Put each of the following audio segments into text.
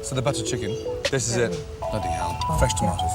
So the butter chicken, this is it. Bloody hell. Fresh tomatoes.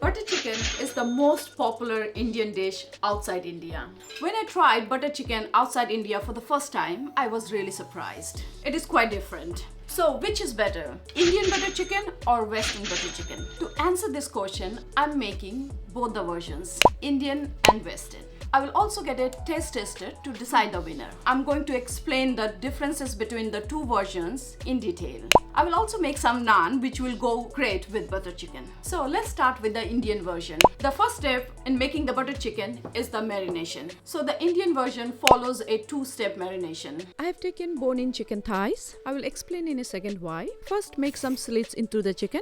Butter chicken is the most popular Indian dish outside India. When I tried butter chicken outside India for the first time, I was really surprised. It is quite different. So, which is better, Indian butter chicken or Western butter chicken? To answer this question, I'm making both the versions, Indian and Western. I will also get a taste tester to decide the winner. I'm going to explain the differences between the two versions in detail. I will also make some naan which will go great with butter chicken. So let's start with the Indian version. The first step in making the butter chicken is the marination. So the Indian version follows a two-step marination. I have taken bone-in chicken thighs. I will explain in a second why. First, make some slits into the chicken.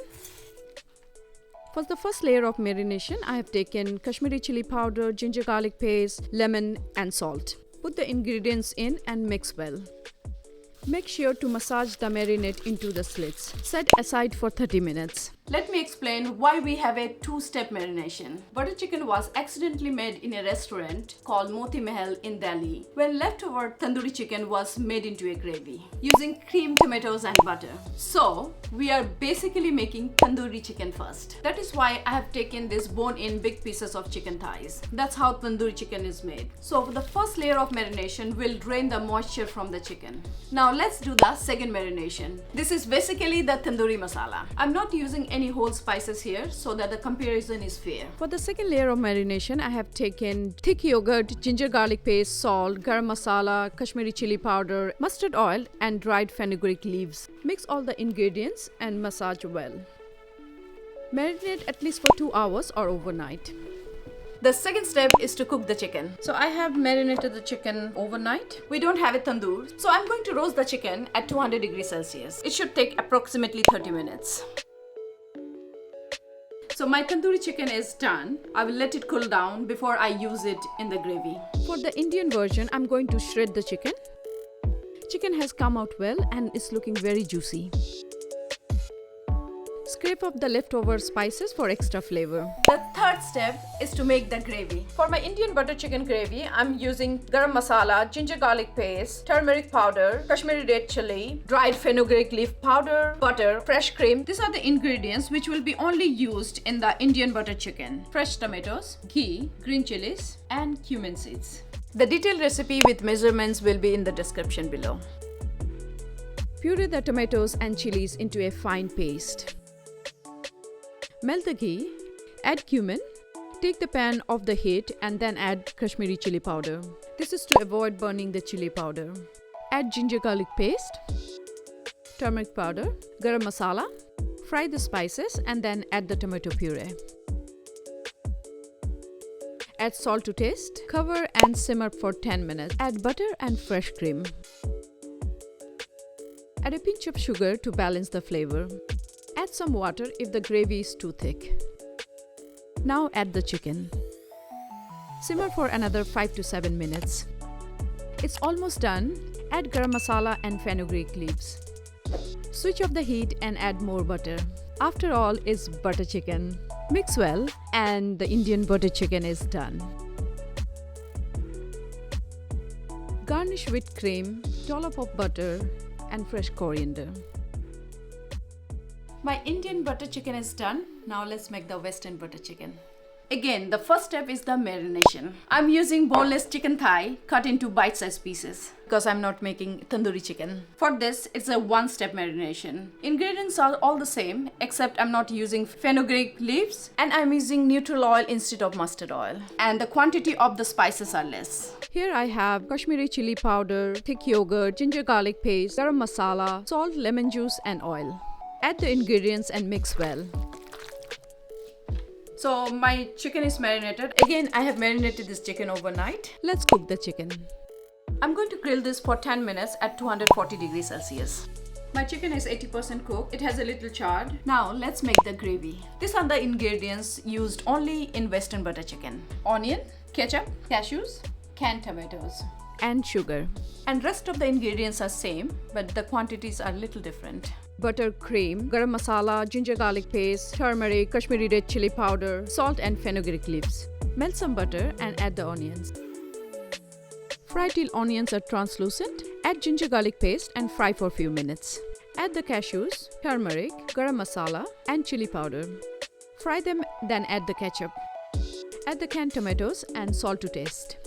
For the first layer of marination, I have taken Kashmiri chili powder, ginger garlic paste, lemon and salt. Put the ingredients in and mix well. Make sure to massage the marinade into the slits. Set aside for 30 minutes. Let me explain why we have a two-step marination. Butter chicken was accidentally made in a restaurant called Moti Mahal in Delhi, when leftover tandoori chicken was made into a gravy using cream, tomatoes and butter. So, we are basically making tandoori chicken first. That is why I have taken this bone-in big pieces of chicken thighs. That's how tandoori chicken is made. So, for the first layer of marination, we'll drain the moisture from the chicken. Now, let's do the second marination. This is basically the tandoori masala. I'm not using any whole spices here so that the comparison is fair. For the second layer of marination, I have taken thick yogurt, ginger garlic paste, salt, garam masala, Kashmiri chili powder, mustard oil and dried fenugreek leaves. Mix all the ingredients and massage well. Marinate at least for 2 hours or overnight. The second step is to cook the chicken. So I have marinated the chicken overnight. We don't have a tandoor, so I'm going to roast the chicken at 200 degrees Celsius. It should take approximately 30 minutes. So my tandoori chicken is done. I will let it cool down before I use it in the gravy. For the Indian version, I'm going to shred the chicken. Chicken has come out well and is looking very juicy. Scrape up the leftover spices for extra flavor. The third step is to make the gravy. For my Indian butter chicken gravy, I'm using garam masala, ginger garlic paste, turmeric powder, Kashmiri red chili, dried fenugreek leaf powder, butter, fresh cream. These are the ingredients which will be only used in the Indian butter chicken. Fresh tomatoes, ghee, green chilies, and cumin seeds. The detailed recipe with measurements will be in the description below. Puree the tomatoes and chilies into a fine paste. Melt the ghee, add cumin, take the pan off the heat and then add Kashmiri chili powder. This is to avoid burning the chili powder. Add ginger garlic paste, turmeric powder, garam masala. Fry the spices and then add the tomato puree. Add salt to taste. Cover and simmer for 10 minutes. Add butter and fresh cream. Add a pinch of sugar to balance the flavor. Add some water if the gravy is too thick. Now add the chicken. Simmer for another 5 to 7 minutes. It's almost done. Add garam masala and fenugreek leaves. Switch off the heat and add more butter. After all, it's butter chicken. Mix well and the Indian butter chicken is done. Garnish with cream, dollop of butter and fresh coriander. My Indian butter chicken is done. Now let's make the Western butter chicken. Again, the first step is the marination. I'm using boneless chicken thigh cut into bite-sized pieces because I'm not making tandoori chicken. For this, it's a one-step marination. Ingredients are all the same except I'm not using fenugreek leaves and I'm using neutral oil instead of mustard oil. And the quantity of the spices are less. Here I have Kashmiri chili powder, thick yogurt, ginger garlic paste, garam masala, salt, lemon juice and oil. Add the ingredients and mix well. So my chicken is marinated. Again, I have marinated this chicken overnight. Let's cook the chicken. I'm going to grill this for 10 minutes at 240 degrees Celsius. My chicken is 80% cooked. It has a little charred. Now let's make the gravy. These are the ingredients used only in Western butter chicken. Onion, ketchup, cashews, canned tomatoes. And sugar. And rest of the ingredients are same, but the quantities are little different. Butter, cream, garam masala, ginger garlic paste, turmeric, Kashmiri red chili powder, salt and fenugreek leaves. Melt some butter and add the onions. Fry till onions are translucent. Add ginger garlic paste and fry for a few minutes. Add the cashews, turmeric, garam masala and chili powder. Fry them, then add the ketchup. Add the canned tomatoes and salt to taste.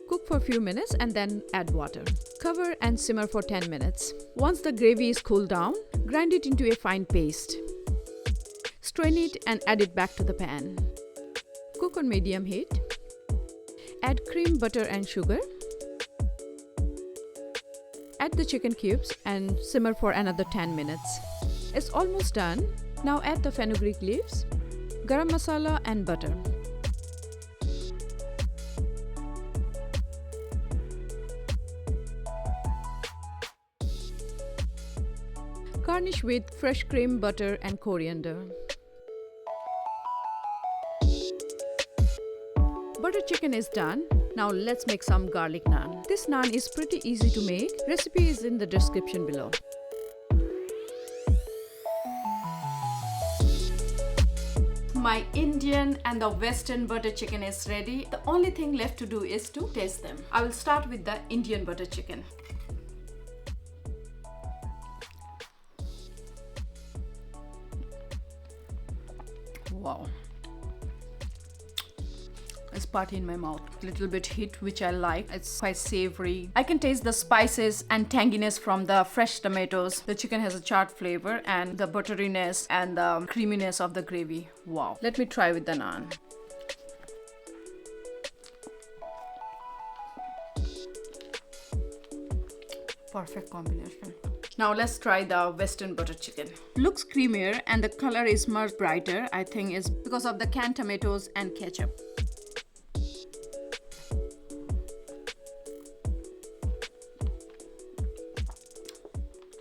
Cook for a few minutes and then add water. Cover and simmer for 10 minutes. Once the gravy is cooled down, grind it into a fine paste. Strain it and add it back to the pan. Cook on medium heat. Add cream, butter and sugar. Add the chicken cubes and simmer for another 10 minutes. It's almost done. Now add the fenugreek leaves, garam masala and butter. Garnish with fresh cream, butter and coriander. Butter chicken is done. Now let's make some garlic naan. This naan is pretty easy to make. Recipe is in the description below. My Indian and the Western butter chicken is ready. The only thing left to do is to taste them. I will start with the Indian butter chicken. Wow. It's party in my mouth. Little bit heat, which I like. It's quite savory. I can taste the spices and tanginess from the fresh tomatoes. The chicken has a charred flavor and the butteriness and the creaminess of the gravy. Wow. Let me try with the naan. Perfect combination. Now let's try the Western butter chicken. Looks creamier and the color is much brighter. I think it's because of the canned tomatoes and ketchup.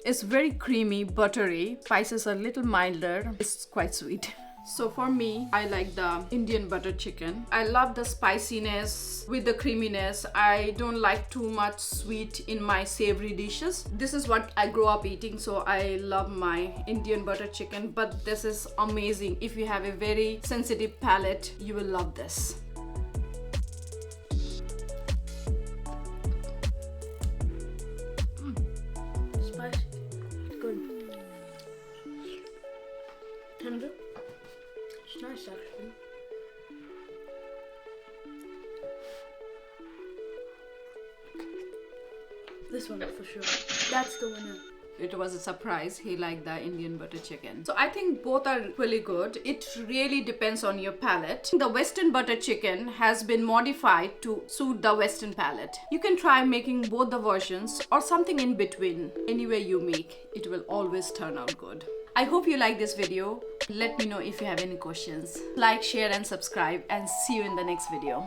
It's very creamy, buttery. Spices are a little milder. It's quite sweet. So for me, I like the Indian butter chicken. I love the spiciness with the creaminess. I don't like too much sweet in my savory dishes. This is what I grew up eating, so I love my Indian butter chicken. But this is amazing. If you have a very sensitive palate, you will love this. Spicy. Good. Tender. It's nice actually. This one for sure. That's the winner. It was a surprise. He liked the Indian butter chicken. So I think both are really good. It really depends on your palate. The Western butter chicken has been modified to suit the Western palate. You can try making both the versions or something in between. Any way you make, it will always turn out good. I hope you like this video. Let me know if you have any questions. Like, share and subscribe and see you in the next video.